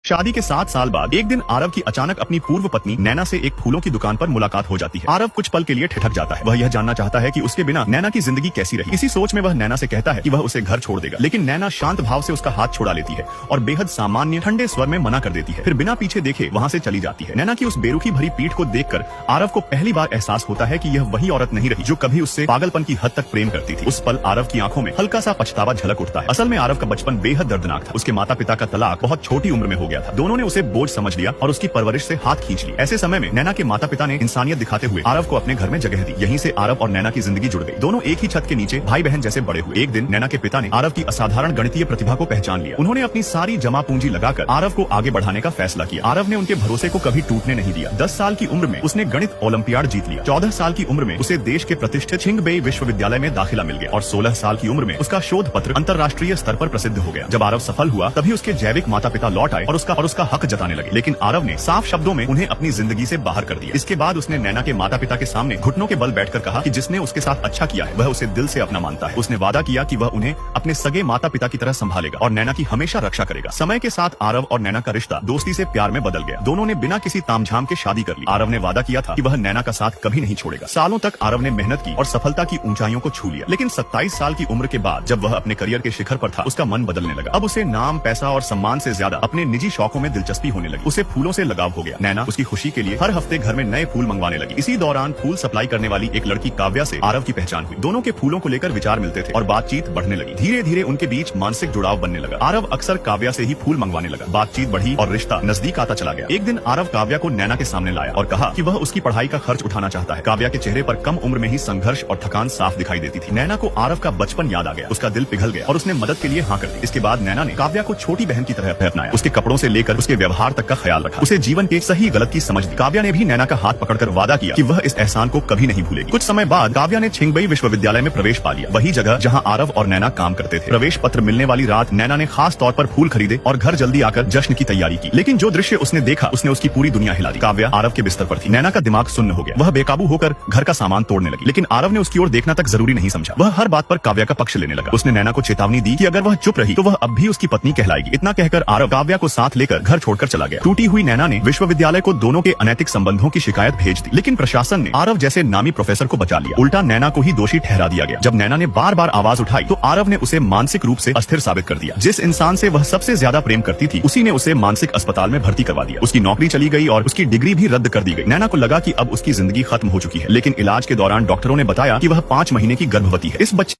शादी के 7 साल बाद एक दिन आरव की अचानक अपनी पूर्व पत्नी नैना से एक फूलों की दुकान पर मुलाकात हो जाती है। आरव कुछ पल के लिए ठिठक जाता है। वह यह जानना चाहता है कि उसके बिना नैना की जिंदगी कैसी रही। इसी सोच में वह नैना से कहता है कि वह उसे घर छोड़ देगा, लेकिन नैना शांत भाव से उसका हाथ छुड़ा लेती है और बेहद सामान्य ठंडे स्वर में मना कर देती है। फिर बिना पीछे देखे वहाँ से चली जाती है। नैना की उस बेरुखी भरी पीठ को देखकर आरव को पहली बार एहसास होता है कि यह वही औरत नहीं रही जो कभी उससे पागलपन की हद तक प्रेम करती थी। उस पल आरव की आंखों में हल्का सा पछतावा झलक उठता है। असल में आरव का बचपन बेहद दर्दनाक था। उसके माता पिता का तलाक बहुत छोटी उम्र में हो गया था। दोनों ने उसे बोझ समझ लिया और उसकी परवरिश से हाथ खींच लिया। ऐसे समय में नैना के माता पिता ने इंसानियत दिखाते हुए आरव को अपने घर में जगह दी। यहीं से आरव और नैना की जिंदगी जुड़ गई। दोनों एक ही छत के नीचे भाई बहन जैसे बड़े हुए। एक दिन नैना के पिता ने आरव की असाधारण गणितीय प्रतिभा को पहचान लिया। उन्होंने अपनी सारी जमा पूंजी लगाकर आरव को आगे बढ़ाने का फैसला किया। आरव ने उनके भरोसे को कभी टूटने नहीं दिया। 10 साल की उम्र में उसने गणित ओलंपियाड जीत लिया। 14 साल की उम्र में उसे देश के प्रतिष्ठित छिंगबेई विश्वविद्यालय में दाखिला मिल गया और 16 साल की उम्र में उसका शोध पत्र अंतर्राष्ट्रीय स्तर पर प्रसिद्ध हो गया। जब आरव सफल हुआ तभी उसके जैविक माता पिता लौट आए और उसका हक जताने लगे, लेकिन आरव ने साफ शब्दों में उन्हें अपनी जिंदगी से बाहर कर दिया। इसके बाद उसने नैना के माता पिता के सामने घुटनों के बल बैठकर कहा कि जिसने उसके साथ अच्छा किया है वह उसे दिल से अपना मानता है। उसने वादा किया कि वह उन्हें अपने सगे माता पिता की तरह संभालेगा और नैना की हमेशा रक्षा करेगा। समय के साथ आरव और नैना का रिश्ता दोस्ती से प्यार में बदल गया। दोनों ने बिना किसी तामझाम के शादी कर ली। आरव ने वादा किया था कि वह नैना का साथ कभी नहीं छोड़ेगा। सालों तक आरव ने मेहनत की और सफलता की ऊंचाइयों को छू लिया, लेकिन 27 साल की उम्र के बाद जब वह अपने करियर के शिखर पर था उसका मन बदलने लगा। अब उसे नाम, पैसा और सम्मान से ज्यादा अपने निजी शौकों में दिलचस्पी होने लगी। उसे फूलों से लगाव हो गया। नैना उसकी खुशी के लिए हर हफ्ते घर में नए फूल मंगवाने लगी। इसी दौरान फूल सप्लाई करने वाली एक लड़की काव्या से आरव की पहचान हुई। दोनों के फूलों को लेकर विचार मिलते थे और बातचीत बढ़ने लगी। धीरे धीरे उनके बीच मानसिक जुड़ाव बनने लगा। आरव अक्सर काव्या से ही फूल मंगवाने लगा। बातचीत बढ़ी और रिश्ता नजदीक आता चला गया। एक दिन आरव काव्या को नैना के सामने लाया और कहा कि वह उसकी पढ़ाई का खर्च उठाना चाहता है। काव्या के चेहरे पर कम उम्र में ही संघर्ष और थकान साफ दिखाई देती थी। नैना को आरव का बचपन याद आ गया। उसका दिल पिघल गया और उसने मदद के लिए हाँ कर दी। इसके बाद नैना ने काव्या को छोटी बहन की तरह अपनाया। उसके कपड़ों से लेकर उसके व्यवहार तक का ख्याल रखा। उसे जीवन के सही गलत की समझ दी। काव्या ने भी नैना का हाथ पकड़कर वादा किया कि वह इस एहसान को कभी नहीं भूलेगी। कुछ समय बाद काव्या ने छिंगबेई विश्वविद्यालय में प्रवेश पा लिया, वही जगह जहां आरव और नैना काम करते थे। प्रवेश पत्र मिलने वाली रात नैना ने खास तौर पर फूल खरीदे और घर जल्दी आकर जश्न की तैयारी की। लेकिन जो दृश्य उसने देखा उसने उसकी पूरी दुनिया हिला दी। काव्या आरव के बिस्तर पर थी। नैना का दिमाग सुन्न हो गया। वह बेकाबू होकर घर का सामान तोड़ने लगी, लेकिन आरव ने उसकी ओर देखना तक जरूरी नहीं समझा। वह हर बात पर काव्या का पक्ष लेने लगा। उसने नैना को चेतावनी दी कि अगर वह चुप रही तो वह अब भी उसकी पत्नी कहलाएगी। इतना कहकर आरव काव्या को साथ लेकर घर छोड़कर चला गया। टूटी हुई नैना ने विश्वविद्यालय को दोनों के अनैतिक संबंधों की शिकायत भेज दी, लेकिन प्रशासन ने आरव जैसे नामी प्रोफेसर को बचा लिया। उल्टा नैना को ही दोषी ठहरा दिया गया। जब नैना ने बार बार आवाज उठाई तो आरव ने उसे मानसिक रूप से अस्थिर साबित कर दिया। जिस इंसान से वह सबसे ज्यादा प्रेम करती थी उसी ने उसे मानसिक अस्पताल में भर्ती करवा दिया। उसकी नौकरी चली गई और उसकी डिग्री भी रद्द कर दी गई। नैना को लगा कि अब उसकी जिंदगी खत्म हो चुकी है, लेकिन इलाज के दौरान डॉक्टरों ने बताया कि वह 5 महीने की गर्भवती है। इस बच्चे